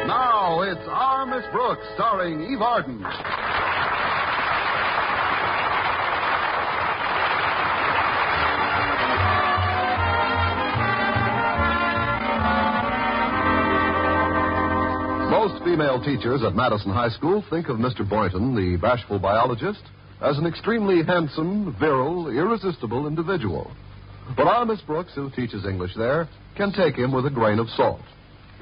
Now it's Our Miss Brooks, starring Eve Arden. Most female teachers at Madison High School think of Mr. Boynton, the bashful biologist, as an extremely handsome, virile, irresistible individual. But our Miss Brooks, who teaches English there, can take him with a grain of salt.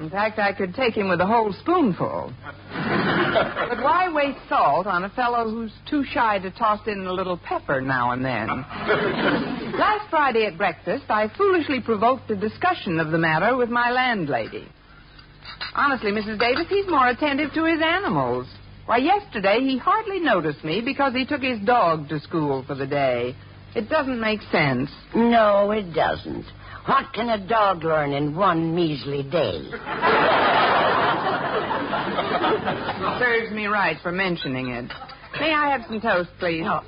In fact, I could take him with a whole spoonful. But why waste salt on a fellow who's too shy to toss in a little pepper now and then? Last Friday at breakfast, I foolishly provoked a discussion of the matter with my landlady. Honestly, Mrs. Davis, he's more attentive to his animals. Why, yesterday he hardly noticed me because he took his dog to school for the day. It doesn't make sense. No, it doesn't. What can a dog learn in one measly day? Serves me right for mentioning it. May I have some toast, please? Oh,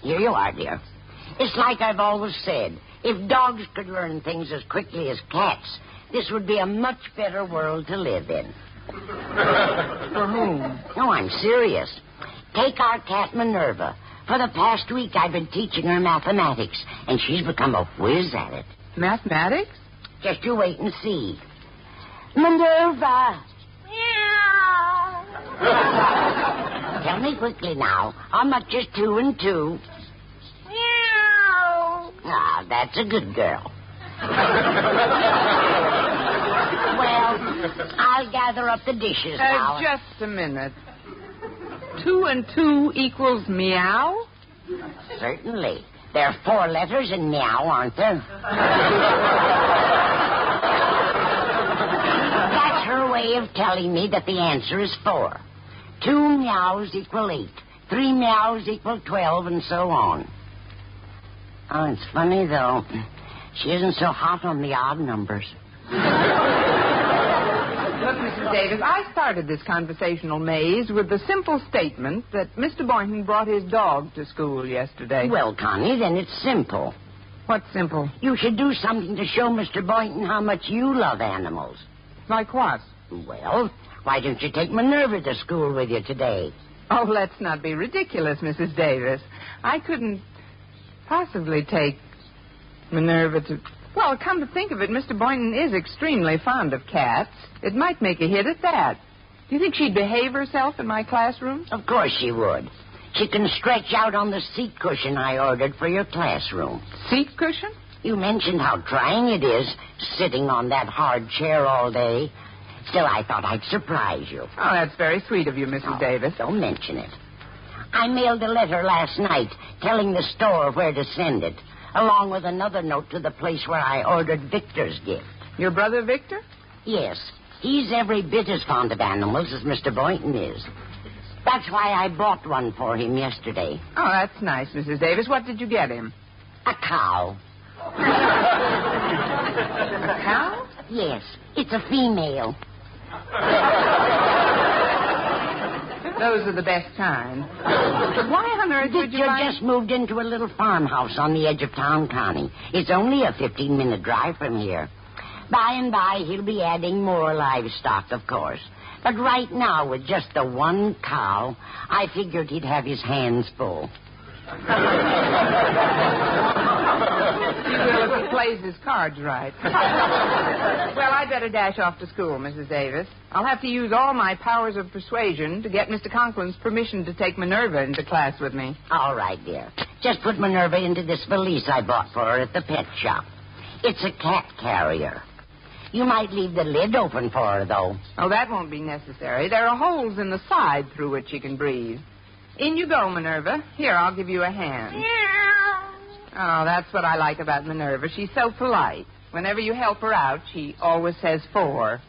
here you are, dear. It's like I've always said. If dogs could learn things as quickly as cats, this would be a much better world to live in. For whom? No, I'm serious. Take our cat Minerva. For the past week, I've been teaching her mathematics, and she's become a whiz at it. Mathematics? Just you wait and see. Minerva! Meow! Tell me quickly now, how much is 2 and 2? Meow! Ah, that's a good girl. Well, I'll gather up the dishes now. Just a minute. 2 and 2 equals meow? Certainly. There are 4 letters in meow, aren't there? That's her way of telling me that the answer is 4. 2 meows equal 8. 3 meows equal 12, and so on. Oh, it's funny, though. She isn't so hot on the odd numbers. Look, Mrs. Davis, I started this conversational maze with the simple statement that Mr. Boynton brought his dog to school yesterday. Well, Connie, then it's simple. What's simple? You should do something to show Mr. Boynton how much you love animals. Like what? Well, why don't you take Minerva to school with you today? Oh, let's not be ridiculous, Mrs. Davis. I couldn't possibly take Minerva to... Well, come to think of it, Mr. Boynton is extremely fond of cats. It might make a hit at that. Do you think she'd behave herself in my classroom? Of course she would. She can stretch out on the seat cushion I ordered for your classroom. Seat cushion? You mentioned how trying it is, sitting on that hard chair all day. Still, I thought I'd surprise you. Oh, that's very sweet of you, Mrs. Davis. Don't mention it. I mailed a letter last night telling the store where to send it, along with another note to the place where I ordered Victor's gift. Your brother Victor? Yes. He's every bit as fond of animals as Mr. Boynton is. That's why I bought one for him yesterday. Oh, that's nice, Mrs. Davis. What did you get him? A cow. A cow? Yes. It's a female. Those are the best kind. Why on earth would you Victor buy... just moved into a little farmhouse on the edge of town, Connie. It's only a 15-minute drive from here. By and by, he'll be adding more livestock, of course. But right now, with just the one cow, I figured he'd have his hands full. He will if he plays his cards right. Well, I'd better dash off to school, Mrs. Davis. I'll have to use all my powers of persuasion to get Mr. Conklin's permission to take Minerva into class with me. All right, dear. Just put Minerva into this valise I bought for her at the pet shop. It's a cat carrier. You might leave the lid open for her, though. Oh, that won't be necessary. There are holes in the side through which she can breathe. In you go, Minerva. Here, I'll give you a hand. Oh, that's what I like about Minerva. She's so polite. Whenever you help her out, she always says 4.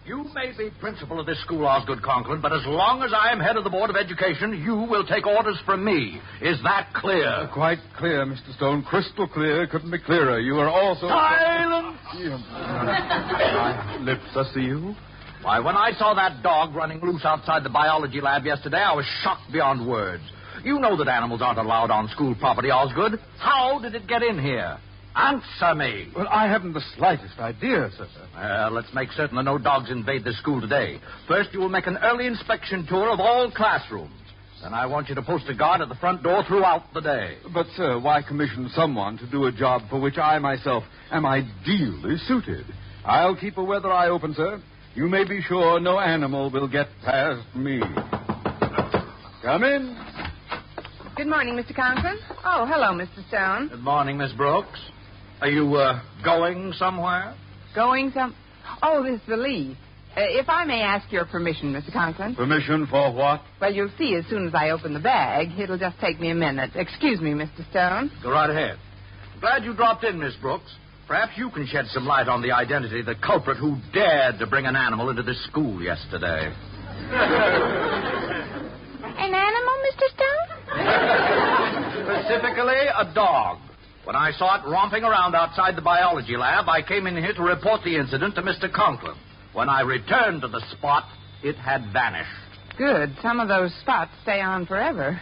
You may be principal of this school, Osgood Conklin, but as long as I am head of the Board of Education, you will take orders from me. Is that clear? Quite clear, Mr. Stone. Crystal clear. Couldn't be clearer. You are also... Silence! My lips are sealed. Why, when I saw that dog running loose outside the biology lab yesterday, I was shocked beyond words. You know that animals aren't allowed on school property, Osgood. How did it get in here? Answer me. Well, I haven't the slightest idea, sir. Let's make certain that no dogs invade this school today. First, you will make an early inspection tour of all classrooms. Then I want you to post a guard at the front door throughout the day. But, sir, why commission someone to do a job for which I myself am ideally suited? I'll keep a weather eye open, sir. You may be sure no animal will get past me. Come in. Good morning, Mr. Conklin. Oh, hello, Mr. Stone. Good morning, Miss Brooks. Are you, going somewhere? Oh, this is the leave. If I may ask your permission, Mr. Conklin. Permission for what? Well, you'll see as soon as I open the bag. It'll just take me a minute. Excuse me, Mr. Stone. Go right ahead. Glad you dropped in, Miss Brooks. Perhaps you can shed some light on the identity of the culprit who dared to bring an animal into this school yesterday. An animal, Mr. Stone? Specifically, a dog. When I saw it romping around outside the biology lab, I came in here to report the incident to Mr. Conklin. When I returned to the spot, it had vanished. Good. Some of those spots stay on forever.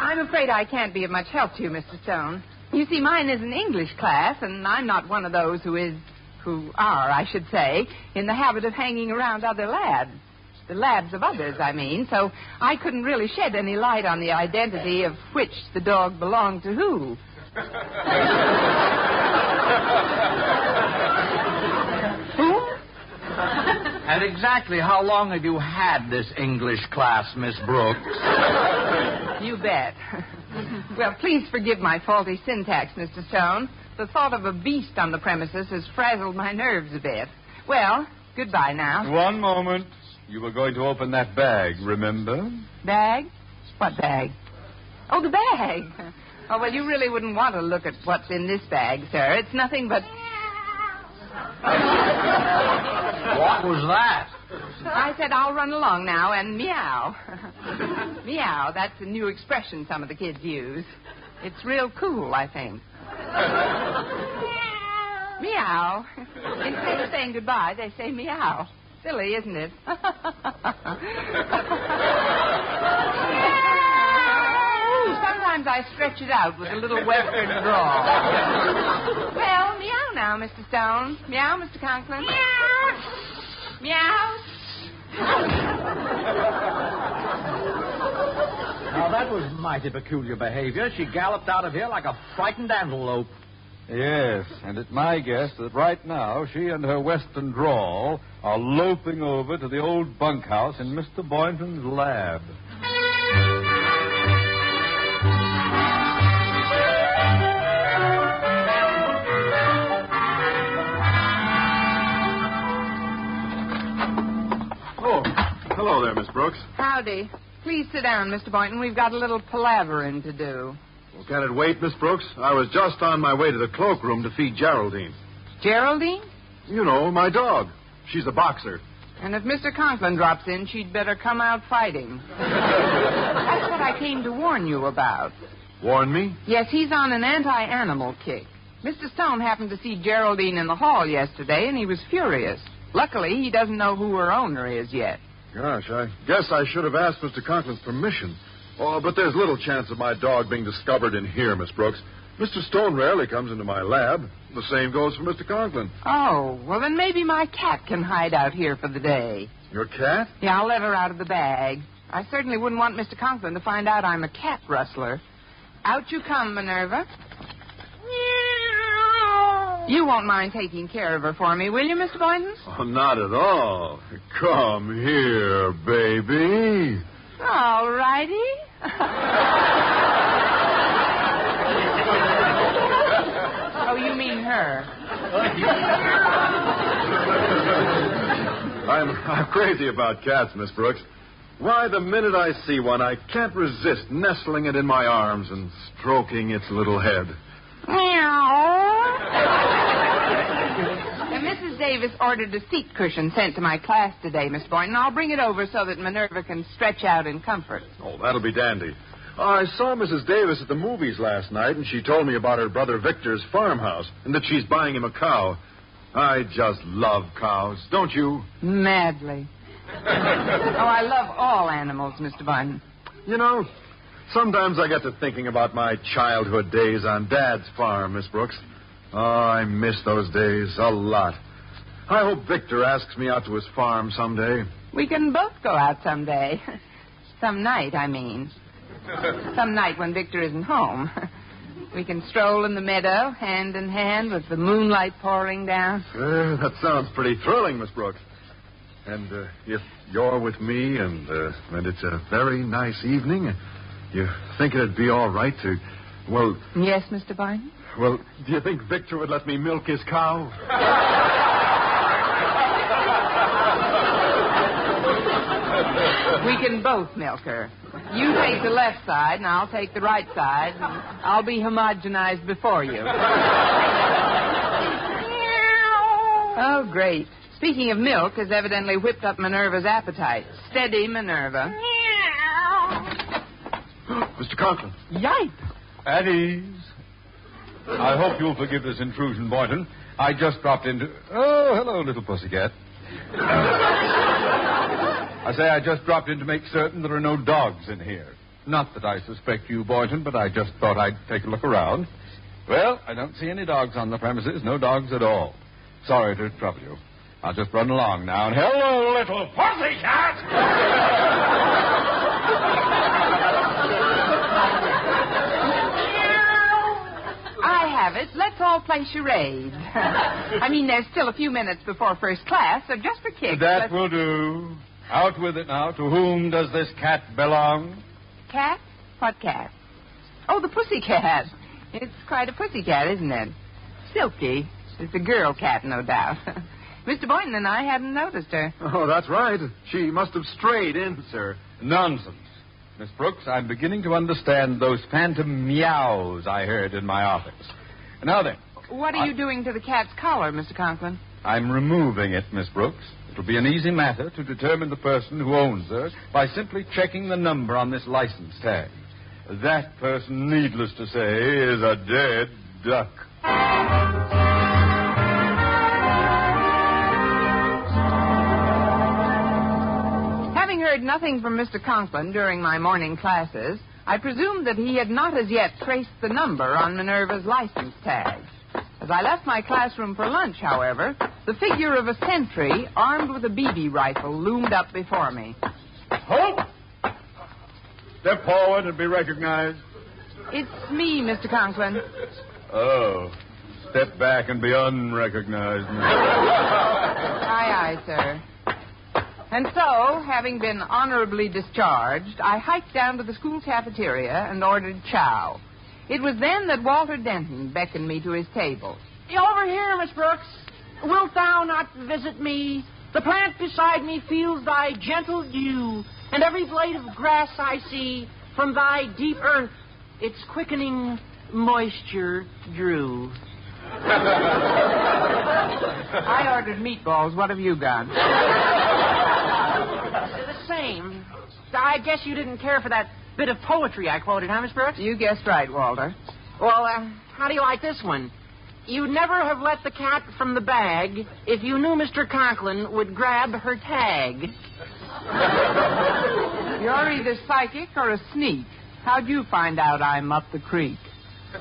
I'm afraid I can't be of much help to you, Mr. Stone. You see, mine is an English class, and I'm not one of those who are, I should say, in the habit of hanging around other labs. The labs of others, I mean. So I couldn't really shed any light on the identity of which the dog belonged to who. Who? And exactly how long have you had this English class, Miss Brooks? You bet. Well, please forgive my faulty syntax, Mr. Stone. The thought of a beast on the premises has frazzled my nerves a bit. Well, goodbye now. One moment. You were going to open that bag, remember? Bag? What bag? Oh, the bag. Oh, well, you really wouldn't want to look at what's in this bag, sir. It's nothing but... What was that? I said I'll run along now and meow. Meow, that's a new expression some of the kids use. It's real cool, I think. Meow. Instead of saying goodbye, they say meow. Silly, isn't it? Sometimes I stretch it out with a little western drawl. Well, meow now, Mr. Stone. Meow, Mr. Conklin. Meow. Meow. Now, that was mighty peculiar behavior. She galloped out of here like a frightened antelope. Yes, and it's my guess that right now she and her western drawl are loping over to the old bunkhouse in Mr. Boynton's lab. Oh, hello there, Miss Brooks. Howdy. Please sit down, Mr. Boynton. We've got a little palavering to do. Well, can it wait, Miss Brooks? I was just on my way to the cloakroom to feed Geraldine. Geraldine? You know, my dog. She's a boxer. And if Mr. Conklin drops in, she'd better come out fighting. That's what I came to warn you about. Warn me? Yes, he's on an anti-animal kick. Mr. Stone happened to see Geraldine in the hall yesterday, and he was furious. Luckily, he doesn't know who her owner is yet. Gosh, I guess I should have asked Mr. Conklin's permission. Oh, but there's little chance of my dog being discovered in here, Miss Brooks. Mr. Stone rarely comes into my lab. The same goes for Mr. Conklin. Oh, well, then maybe my cat can hide out here for the day. Your cat? Yeah, I'll let her out of the bag. I certainly wouldn't want Mr. Conklin to find out I'm a cat rustler. Out you come, Minerva. You won't mind taking care of her for me, will you, Mr. Boynton? Oh, not at all. Come here, baby. All righty. Oh, you mean her. I'm crazy about cats, Miss Brooks. Why, the minute I see one, I can't resist nestling it in my arms and stroking its little head. Now, Mrs. Davis ordered a seat cushion sent to my class today, Miss Boynton. I'll bring it over so that Minerva can stretch out in comfort. Oh, that'll be dandy. I saw Mrs. Davis at the movies last night, and she told me about her brother Victor's farmhouse and that she's buying him a cow. I just love cows, don't you? Madly. Oh, I love all animals, Mr. Boynton. You know, sometimes I get to thinking about my childhood days on Dad's farm, Miss Brooks. Oh, I miss those days a lot. I hope Victor asks me out to his farm someday. We can both go out someday. Some night, I mean. Some night when Victor isn't home. We can stroll in the meadow, hand in hand, with the moonlight pouring down. That sounds pretty thrilling, Miss Brooks. And if you're with me and it's a very nice evening, you think it'd be all right to, well... Yes, Mr. Boynton? Well, do you think Victor would let me milk his cow? We can both milk her. You take the left side, and I'll take the right side. And I'll be homogenized before you. Oh, great. Speaking of milk, has evidently whipped up Minerva's appetite. Steady, Minerva. Mr. Conklin. Yipe. At ease. I hope you'll forgive this intrusion, Boynton. I just dropped into... Oh, hello, little pussycat. I say I just dropped in to make certain there are no dogs in here. Not that I suspect you, Boynton, but I just thought I'd take a look around. Well, I don't see any dogs on the premises. No dogs at all. Sorry to trouble you. I'll just run along now. And hello, little pussycat! I have it. Let's all play charades. I mean, there's still a few minutes before first class, so just for kicks. That will do. Out with it now. To whom does this cat belong? Cat? What cat? Oh, the pussycat. It's quite a pussycat, isn't it? Silky. It's a girl cat, no doubt. Mr. Boynton and I hadn't noticed her. Oh, that's right. She must have strayed in, sir. Nonsense. Miss Brooks, I'm beginning to understand those phantom meows I heard in my office. Now then. What are you doing to the cat's collar, Mr. Conklin? I'm removing it, Miss Brooks. It'll be an easy matter to determine the person who owns her by simply checking the number on this license tag. That person, needless to say, is a dead duck. Having heard nothing from Mr. Conklin during my morning classes, I presumed that he had not as yet traced the number on Minerva's license tag. As I left my classroom for lunch, however, the figure of a sentry armed with a BB rifle loomed up before me. Halt! Step forward and be recognized. It's me, Mr. Conklin. Oh, step back and be unrecognized. Aye, aye, sir. And so, having been honorably discharged, I hiked down to the school cafeteria and ordered chow. It was then that Walter Denton beckoned me to his table. Over here, Miss Brooks. Wilt thou not visit me? The plant beside me feels thy gentle dew, and every blade of grass I see from thy deep earth its quickening moisture drew. I ordered meatballs. What have you got? The same. I guess you didn't care for that bit of poetry I quoted, huh, Miss Brooks? You guessed right, Walter. Well, how do you like this one? You'd never have let the cat from the bag if you knew Mr. Conklin would grab her tag. You're either psychic or a sneak. How'd you find out I'm up the creek? Oh,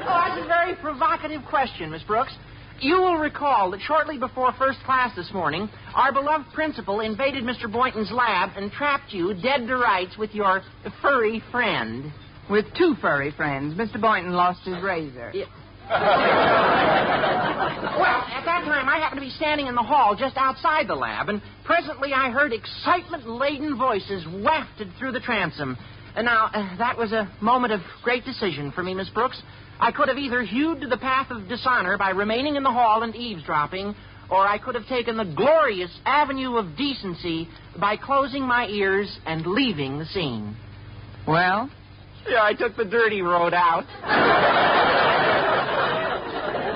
that's a very provocative question, Miss Brooks. You will recall that shortly before first class this morning, our beloved principal invaded Mr. Boynton's lab and trapped you dead to rights with your furry friend. With two furry friends. Mr. Boynton lost his razor. Yeah. Well, at that time, I happened to be standing in the hall just outside the lab, and presently I heard excitement-laden voices wafted through the transom. And now, that was a moment of great decision for me, Miss Brooks. I could have either hewed to the path of dishonor by remaining in the hall and eavesdropping, or I could have taken the glorious avenue of decency by closing my ears and leaving the scene. Well? Yeah, I took the dirty road out.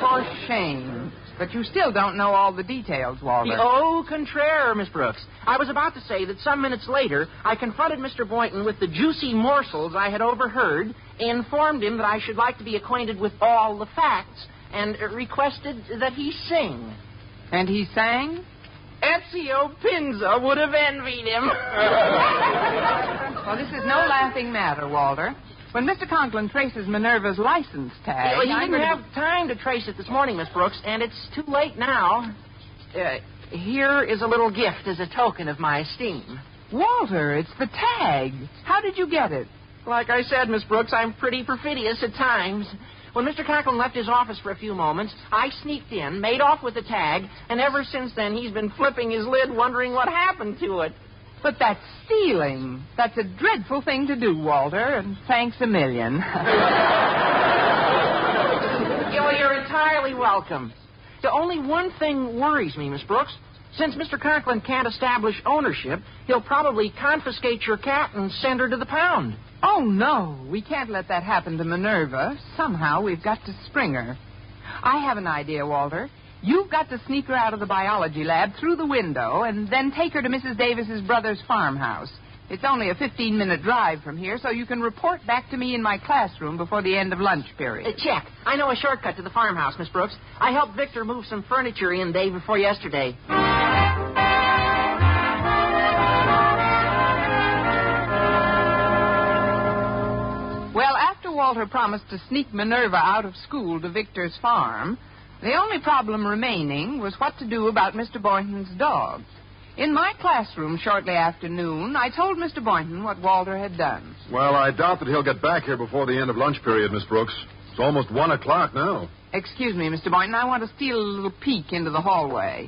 For shame. But you still don't know all the details, Walter. Au contraire, Miss Brooks. I was about to say that some minutes later, I confronted Mr. Boynton with the juicy morsels I had overheard, informed him that I should like to be acquainted with all the facts, and requested that he sing. And he sang? Ezio Pinza would have envied him. Well, this is no laughing matter, Walter. When Mr. Conklin traces Minerva's license tag... Well, he didn't have time to trace it this morning, Miss Brooks, and it's too late now. Here is a little gift as a token of my esteem. Walter, it's the tag. How did you get it? Like I said, Miss Brooks, I'm pretty perfidious at times. When Mr. Conklin left his office for a few moments, I sneaked in, made off with the tag, and ever since then he's been flipping his lid wondering what happened to it. But that's stealing. That's a dreadful thing to do, Walter, and thanks a million. You're entirely welcome. The only one thing worries me, Miss Brooks. Since Mr. Conklin can't establish ownership, he'll probably confiscate your cat and send her to the pound. Oh, no. We can't let that happen to Minerva. Somehow we've got to spring her. I have an idea, Walter. You've got to sneak her out of the biology lab through the window and then take her to Mrs. Davis's brother's farmhouse. It's only a 15-minute drive from here, so you can report back to me in my classroom before the end of lunch period. Check. I know a shortcut to the farmhouse, Miss Brooks. I helped Victor move some furniture in day before yesterday. Well, after Walter promised to sneak Minerva out of school to Victor's farm, the only problem remaining was what to do about Mr. Boynton's dog. In my classroom shortly after noon, I told Mr. Boynton what Walter had done. Well, I doubt that he'll get back here before the end of lunch period, Miss Brooks. It's almost 1 o'clock now. Excuse me, Mr. Boynton. I want to steal a little peek into the hallway.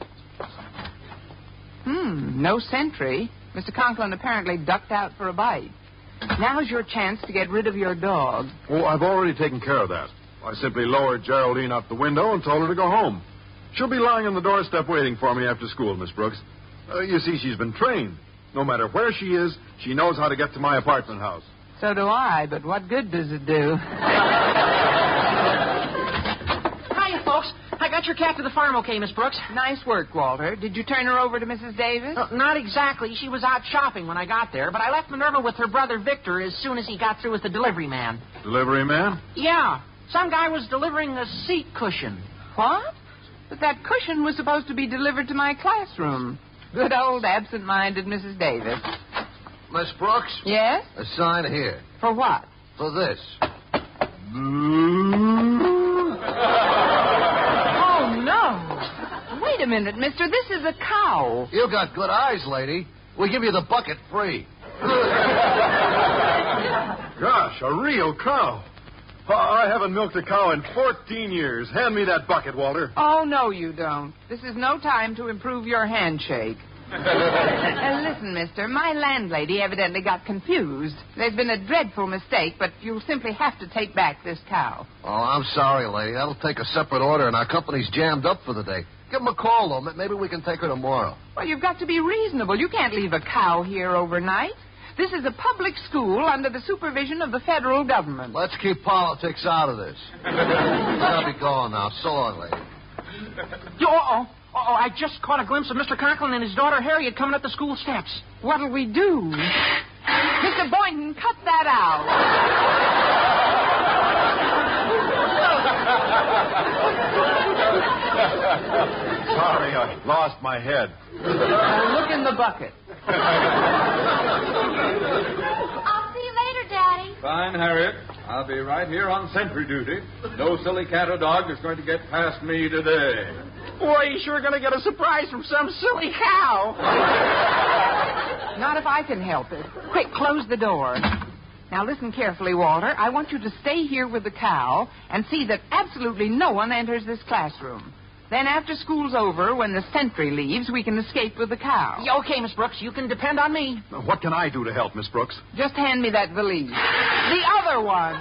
No sentry. Mr. Conklin apparently ducked out for a bite. Now's your chance to get rid of your dog. Oh, I've already taken care of that. I simply lowered Geraldine out the window and told her to go home. She'll be lying on the doorstep waiting for me after school, Miss Brooks. You see, she's been trained. No matter where she is, she knows how to get to my apartment house. So do I, but what good does it do? Hiya, folks. I got your cat to the farm okay, Miss Brooks. Nice work, Walter. Did you turn her over to Mrs. Davis? Not exactly. She was out shopping when I got there, but I left Minerva with her brother Victor as soon as he got through with the delivery man. Delivery man? Yeah. Some guy was delivering a seat cushion. What? But that cushion was supposed to be delivered to my classroom. Good old absent-minded Mrs. Davis. Miss Brooks? Yes? A sign here. For what? For this. Oh, no. Wait a minute, mister. This is a cow. You got good eyes, lady. We'll give you the bucket free. Gosh, a real cow. I haven't milked a cow in 14 years. Hand me that bucket, Walter. Oh, no, you don't. This is no time to improve your handshake. Listen, mister, my landlady evidently got confused. There's been a dreadful mistake, but you'll simply have to take back this cow. Oh, I'm sorry, lady. That'll take a separate order, and our company's jammed up for the day. Give him a call, though. Maybe we can take her tomorrow. Well, you've got to be reasonable. You can't leave a cow here overnight. This is a public school under the supervision of the federal government. Let's keep politics out of this. I'll be going now. So long, lady. I just caught a glimpse of Mr. Conklin and his daughter Harriet coming up the school steps. What'll we do? Mr. Boynton, cut that out. Sorry, I lost my head. Look in the bucket. I'll see you later, Daddy. Fine, Harriet. I'll be right here on sentry duty. No silly cat or dog is going to get past me today. Boy, you're sure going to get a surprise from some silly cow. Not if I can help it. Quick, close the door. Now, listen carefully, Walter. I want you to stay here with the cow and see that absolutely no one enters this classroom. Then after school's over, when the sentry leaves, we can escape with the cow. Okay, Miss Brooks, you can depend on me. What can I do to help, Miss Brooks? Just hand me that valise. The other one.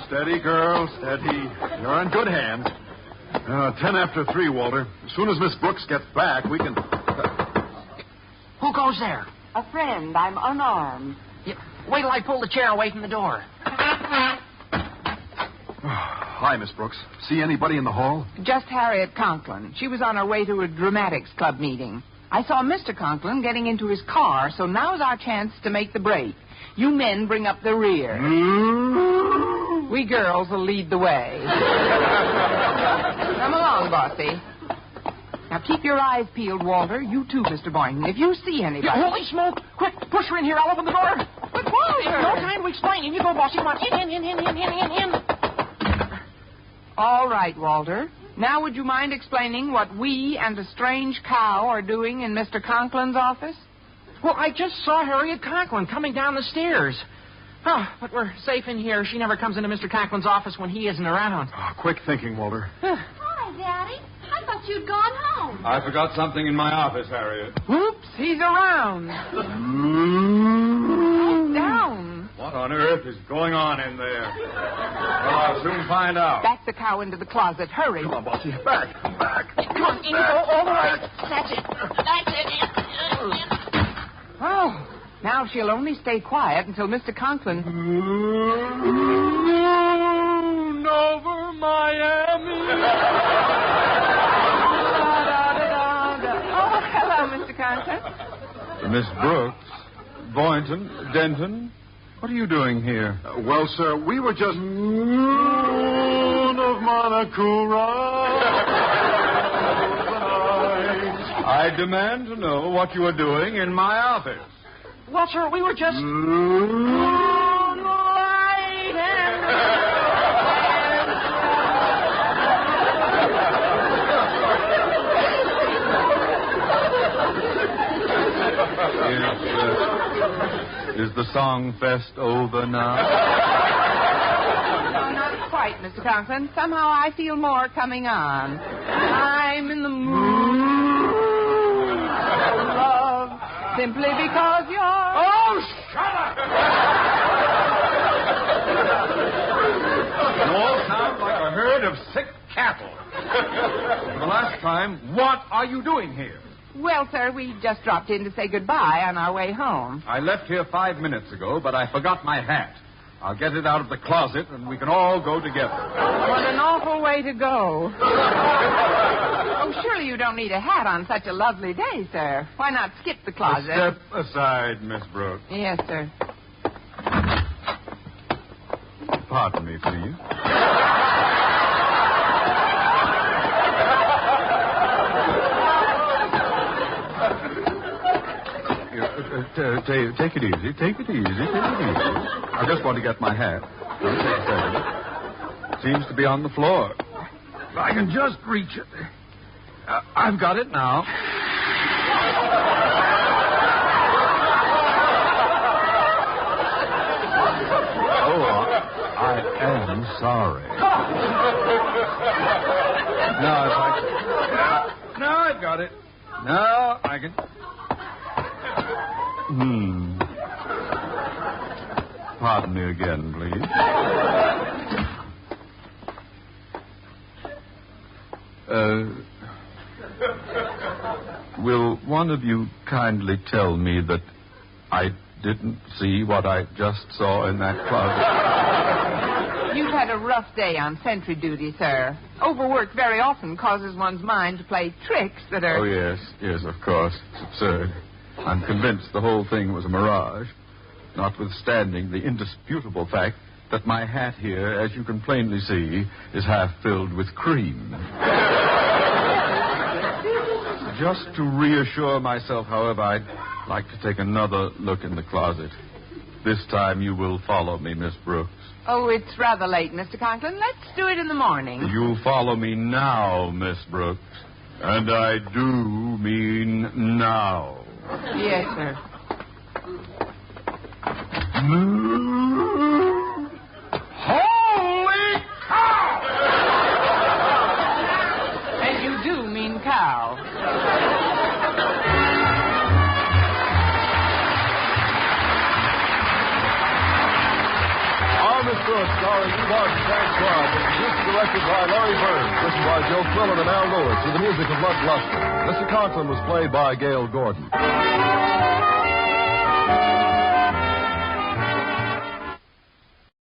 Steady, girl, steady. You're in good hands. 10 after 3, Walter. As soon as Miss Brooks gets back, we can... Who goes there? A friend. I'm unarmed. Wait till I pull the chair away from the door. Hi, Miss Brooks. See anybody in the hall? Just Harriet Conklin. She was on her way to a dramatics club meeting. I saw Mr. Conklin getting into his car, so now's our chance to make the break. You men bring up the rear. We girls will lead the way. Come along, Bossy. Now, keep your eyes peeled, Walter. You too, Mr. Boynton. If you see anybody... Holy smoke! Quick, push her in here. I'll open the door. But, Walter! No time to explain. In you go, bossy. Come on. In. All right, Walter. Now, would you mind explaining what we and a strange cow are doing in Mr. Conklin's office? Well, I just saw Harriet Conklin coming down the stairs. Oh, but we're safe in here. She never comes into Mr. Conklin's office when he isn't around. Oh, quick thinking, Walter. Hi, Daddy. I thought you'd gone home. I forgot something in my office, Harriet. Whoops, he's around. Down. What on earth is going on in there? Well, I'll soon find out. Back the cow into the closet. Hurry. Come on, Bossy. Back. Come on, in you go all the way. That's it. Oh, now she'll only stay quiet until Mr. Conklin... Moon over Miami. Oh, hello, Mr. Conklin. Miss Brooks, Boynton, Denton, what are you doing here? Well, sir, we were just... Moon of Manacura. I demand to know what you are doing in my office. Well, sir, we were just... Is the song fest over now? No, not quite, Mr. Conklin. Somehow I feel more coming on. I'm in the mood for love simply because you're... Oh, shut up! You all sound like a herd of sick cattle. For the last time, what are you doing here? Well, sir, we just dropped in to say goodbye on our way home. I left here 5 minutes ago, but I forgot my hat. I'll get it out of the closet, and we can all go together. What an awful way to go. Oh, surely you don't need a hat on such a lovely day, sir. Why not skip the closet? Step aside, Miss Brooks. Yes, sir. Pardon me, please. Take it easy. Take it easy. I just want to get my hat. Seems to be on the floor. If I can just reach it. I've got it now. Oh, I am sorry. No, I've got it. No, I can... Pardon me again, please. Will one of you kindly tell me that I didn't see what I just saw in that closet? You've had a rough day on sentry duty, sir. Overwork very often causes one's mind to play tricks that are... Oh, yes, of course. It's absurd. I'm convinced the whole thing was a mirage, notwithstanding the indisputable fact that my hat here, as you can plainly see, is half filled with cream. Just to reassure myself, however, I'd like to take another look in the closet. This time you will follow me, Miss Brooks. Oh, it's rather late, Mr. Conklin. Let's do it in the morning. You follow me now, Miss Brooks. And I do mean now. Yes, sir. Holy cow! And you do mean cow. Miss Brooks, starring Eve Arden, Frank Club, and produced and directed by Larry Burns, written by Joe Quillen and Al Lewis, with the music of Bud Luster. Mr. Conklin was played by Gale Gordon.